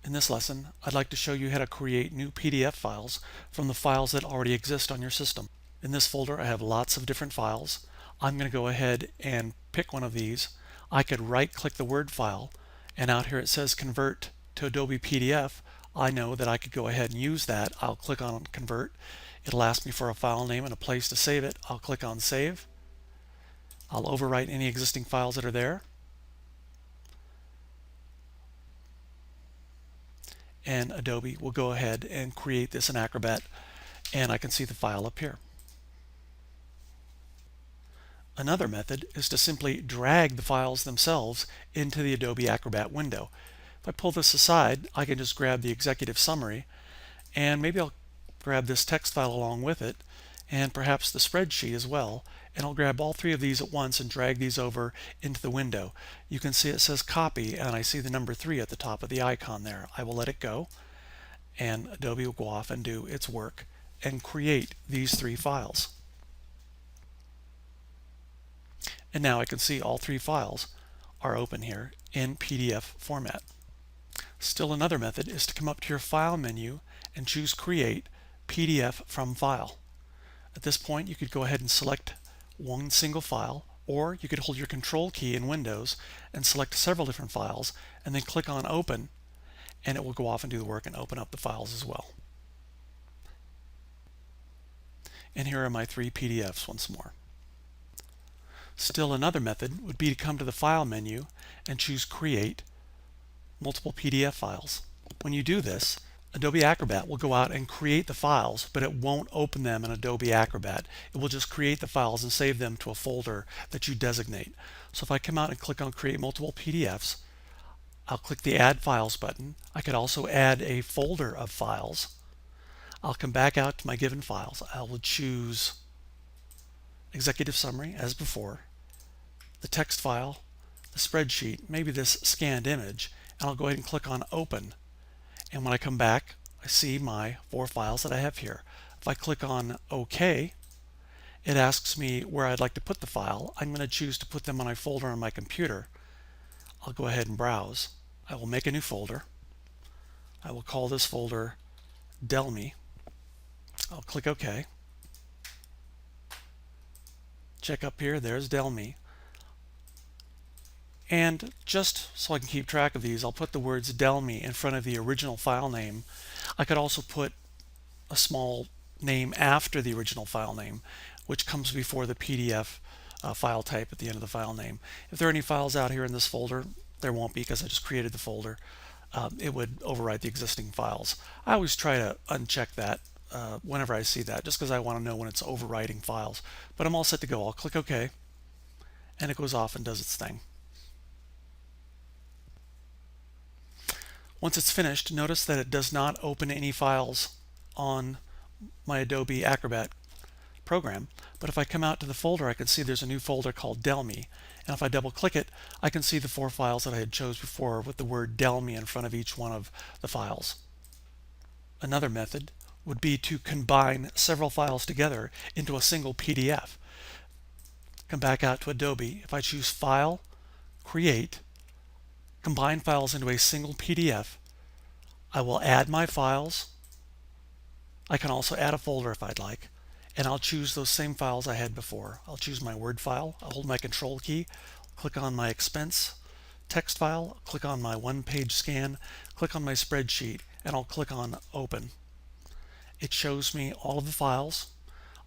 In this lesson, I'd like to show you how to create new PDF files from the files that already exist on your system. In this folder, I have lots of different files. I'm going to go ahead and pick one of these. I could right-click the Word file, and out here it says Convert to Adobe PDF. I know that I could go ahead and use that. I'll click on Convert. It'll ask me for a file name and a place to save it. I'll click on Save. I'll overwrite any existing files that are there. And Adobe will go ahead and create this in Acrobat, and I can see the file up here. Another method is to simply drag the files themselves into the Adobe Acrobat window. If I pull this aside, I can just grab the executive summary, and maybe I'll grab this text file along with it, and perhaps the spreadsheet as well, and I'll grab all three of these at once and drag these over into the window. You can see it says copy, and I see the number 3 at the top of the icon there. I will let it go, and Adobe will go off and do its work and create these 3 files. And now I can see all 3 files are open here in PDF format. Still another method is to come up to your File menu and choose Create PDF from File. At this point, you could go ahead and select one single file, or you could hold your Control key in Windows and select several different files, and then click on Open, and it will go off and do the work and open up the files as well. And here are my 3 PDFs once more. Still another method would be to come to the File menu and choose Create Multiple PDF Files. When you do this, Adobe Acrobat will go out and create the files, but it won't open them in Adobe Acrobat. It will just create the files and save them to a folder that you designate. So if I come out and click on Create Multiple PDFs, I'll click the Add Files button. I could also add a folder of files. I'll come back out to my given files. I will choose Executive Summary as before, the text file, the spreadsheet, maybe this scanned image, and I'll go ahead and click on Open. And when I come back, I see my 4 files that I have here. If I click on OK, it asks me where I'd like to put the file. I'm going to choose to put them on a folder on my computer. I'll go ahead and browse. I will make a new folder. I will call this folder Delmi. I'll click OK. Check up here, there's Delmi. And just so I can keep track of these, I'll put the words Delmi in front of the original file name. I could also put a small name after the original file name, which comes before the PDF file type at the end of the file name. If there are any files out here in this folder, there won't be because I just created the folder. It would overwrite the existing files. I always try to uncheck that whenever I see that, just because I want to know when it's overwriting files. But I'm all set to go. I'll click OK, and it goes off and does its thing. Once it's finished, notice that it does not open any files on my Adobe Acrobat program. But if I come out to the folder, I can see there's a new folder called Delmi. And if I double click it, I can see the 4 files that I had chose before with the word Delmi in front of each one of the files. Another method would be to combine several files together into a single PDF. Come back out to Adobe. If I choose File, Create, Combine Files into a single PDF, I will add my files. I can also add a folder if I'd like, and I'll choose those same files I had before. I'll choose my Word file. I'll hold my Control key, click on my Expense text file, click on my one-page scan, click on my spreadsheet, and I'll click on Open. It shows me all of the files.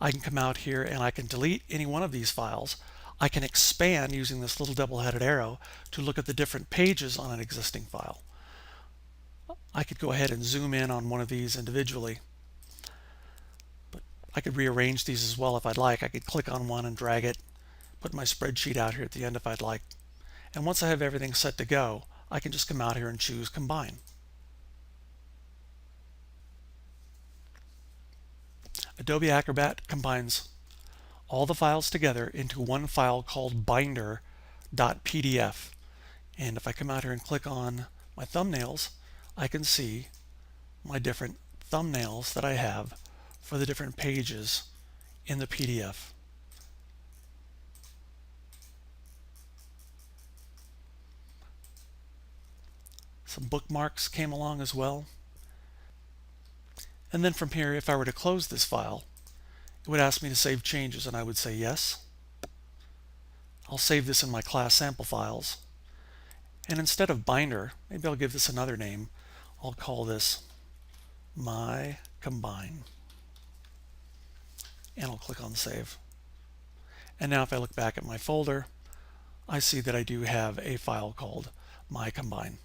I can come out here and I can delete any one of these files. I can expand using this little double-headed arrow to look at the different pages on an existing file. I could go ahead and zoom in on one of these individually, but I could rearrange these as well if I'd like. I could click on one and drag it, put my spreadsheet out here at the end if I'd like. And once I have everything set to go, I can just come out here and choose Combine. Adobe Acrobat combines all the files together into one file called binder.pdf. And if I come out here and click on my thumbnails, I can see my different thumbnails that I have for the different pages in the PDF. Some bookmarks came along as well. And then from here, if I were to close this file, it would ask me to save changes, and I would say yes. I'll save this in my class sample files. And instead of binder, maybe I'll give this another name. I'll call this my combine. And I'll click on save. And now if I look back at my folder, I see that I do have a file called my combine.